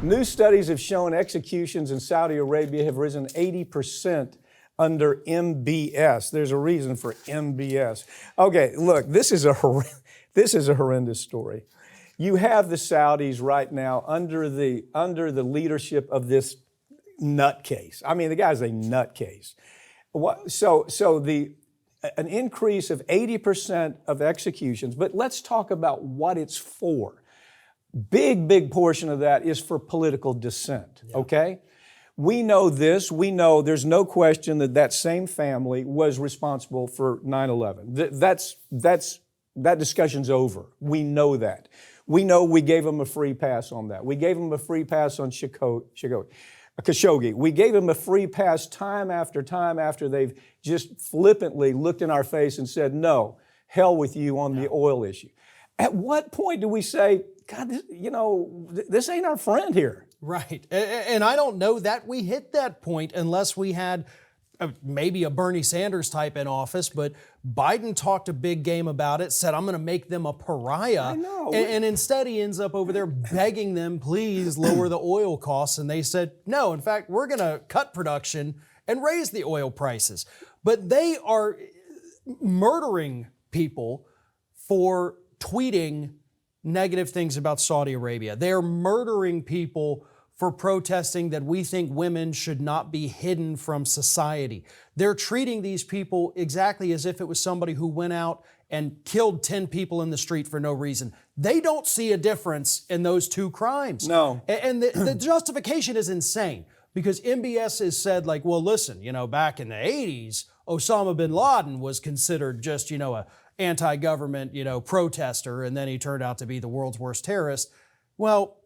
New studies have shown executions in Saudi Arabia have risen 80% under MBS. There's a reason for MBS. Okay, look, this is a horrendous story. You have the Saudis right now under the leadership of this nutcase. I mean, the guy's a nutcase. An increase of 80% of executions, but let's talk about what it's for. Big portion of that is for political dissent, okay? We know this. We know there's no question that same family was responsible for 9/11. That discussion's over. We know that. We know we gave them a free pass on that. We gave them a free pass on Khashoggi. We gave them a free pass time after they've just flippantly looked in our face and said, no, hell with you on the oil issue. At what point do we say, God, this ain't our friend here? Right. And I don't know that we hit that point unless we had maybe a Bernie Sanders type in office, but Biden talked a big game about it, said, I'm going to make them a pariah. I know. And instead he ends up over there begging them, please lower the oil costs. And they said, no, in fact, we're going to cut production and raise the oil prices. But they are murdering people for tweeting negative things about Saudi Arabia. They are murdering people for protesting that we think women should not be hidden from society. They're treating these people exactly as if it was somebody who went out and killed 10 people in the street for no reason. They don't see a difference in those two crimes. No. And the justification is insane because MBS has said, like, well, listen, back in the 80s, Osama bin Laden was considered just, a anti-government, protester, and then he turned out to be the world's worst terrorist. Well,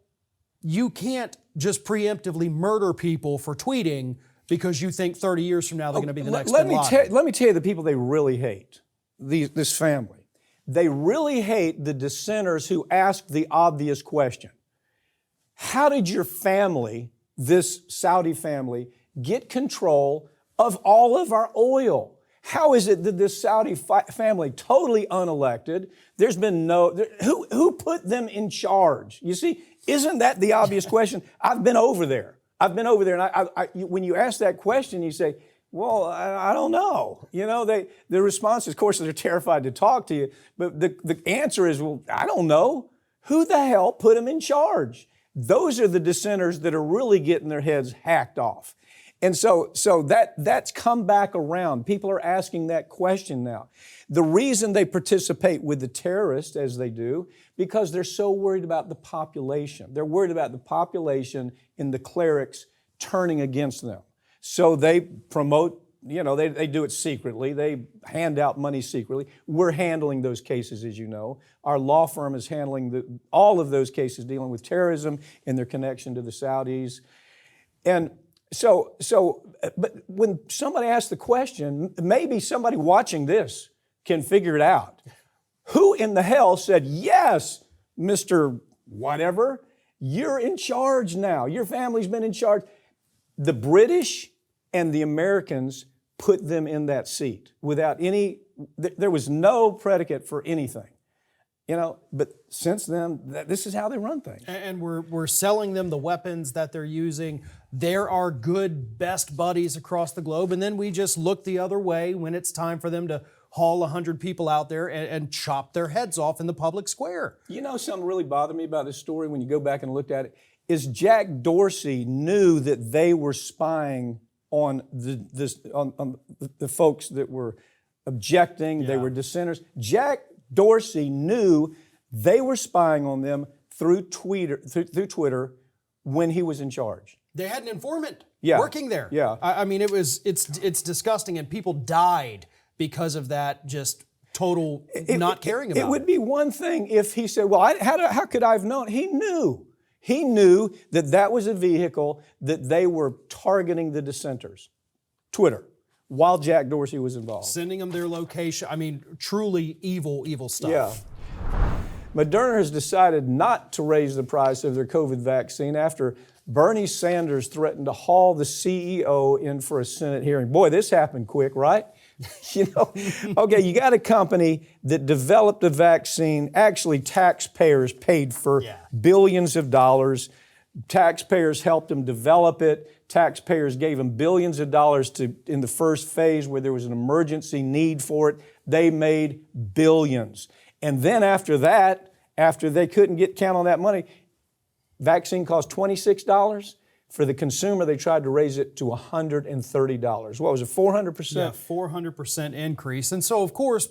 you can't just preemptively murder people for tweeting because you think 30 years from now they're going to be the next bin Laden. Let me tell you the people they really hate, this family. They really hate the dissenters who ask the obvious question. How did your family, this Saudi family, get control of all of our oil? How is it that this Saudi family, totally unelected, there's been who put them in charge? You see, isn't that the obvious question? I've been over there, and when you ask that question, you say, well, I don't know. The response is, of course, they're terrified to talk to you, but the answer is, well, I don't know. Who the hell put them in charge? Those are the dissenters that are really getting their heads hacked off. And so that's come back around. People are asking that question now. The reason they participate with the terrorists as they do, because they're so worried about the population. They're worried about the population and the clerics turning against them. So they promote, they do it secretly. They hand out money secretly. We're handling those cases, as you know. Our law firm is handling all of those cases dealing with terrorism and their connection to the Saudis. And but when somebody asks the question, maybe somebody watching this can figure it out. Who in the hell said, yes, Mr. Whatever, you're in charge now. Your family's been in charge. The British and the Americans put them in that seat without there was no predicate for anything. But since then, this is how they run things. And we're selling them the weapons that they're using. There are good, best buddies across the globe. And then we just look the other way when it's time for them to haul 100 people out there and chop their heads off in the public square. Something really bothered me about this story when you go back and looked at it, is Jack Dorsey knew that they were spying on the folks that were objecting. Yeah. They were dissenters. Jack Dorsey knew they were spying on them through Twitter when he was in charge. They had an informant working there. Yeah. I mean, it's disgusting, and people died because of that. Just total not caring about it. It would be one thing if he said, "Well, how could I have known?" He knew. He knew that was a vehicle that they were targeting the dissenters. Twitter. While Jack Dorsey was involved. Sending them their location. I mean, truly evil stuff. Yeah. Moderna has decided not to raise the price of their COVID vaccine after Bernie Sanders threatened to haul the CEO in for a Senate hearing. Boy, this happened quick, right? Okay, you got a company that developed a vaccine, actually taxpayers paid for billions of dollars. Taxpayers helped them develop it. Taxpayers gave them billions of dollars in the first phase where there was an emergency need for it. They made billions. And then after that, after they couldn't count on that money, vaccine cost $26. For the consumer, they tried to raise it to $130. What was it, 400%? Yeah, 400% increase. And so, of course,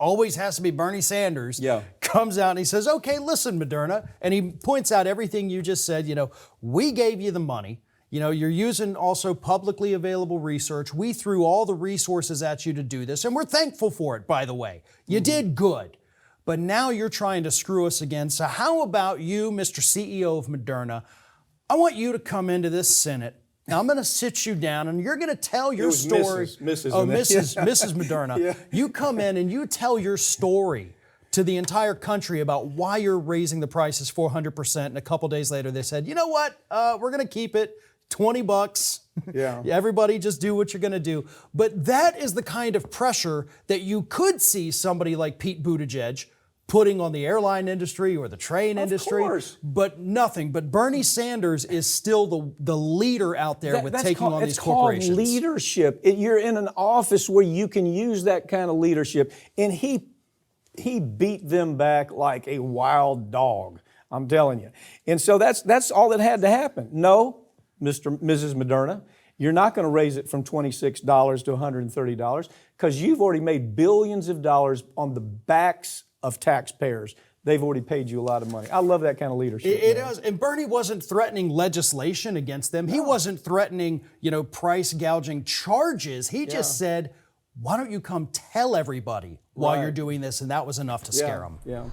always has to be Bernie Sanders, comes out and he says, okay, listen, Moderna, and he points out everything you just said. We gave you the money. You're using also publicly available research. We threw all the resources at you to do this, and we're thankful for it, by the way. You did good. But now you're trying to screw us again. So how about you, Mr. CEO of Moderna? I want you to come into this Senate. Now I'm going to sit you down and you're going to tell your story. Mrs. Mrs. Moderna. Yeah. You come in and you tell your story to the entire country about why you're raising the prices 400%. And a couple days later they said, you know what? We're going to keep it $20. Yeah. Everybody just do what you're going to do. But that is the kind of pressure that you could see somebody like Pete Buttigieg putting on the airline industry or the train industry. Of course. But nothing. But Bernie Sanders is still the leader out there with taking on these corporations. It's called leadership. You're in an office where you can use that kind of leadership. And he beat them back like a wild dog, I'm telling you. And so that's all that had to happen. No, Mrs. Moderna, you're not going to raise it from $26 to $130 because you've already made billions of dollars on the backs of taxpayers. They've already paid you a lot of money. I love that kind of leadership. It is. And Bernie wasn't threatening legislation against them. No. He wasn't threatening, price gouging charges. He just said, why don't you come tell everybody why you're doing this? And that was enough to scare them. Yeah.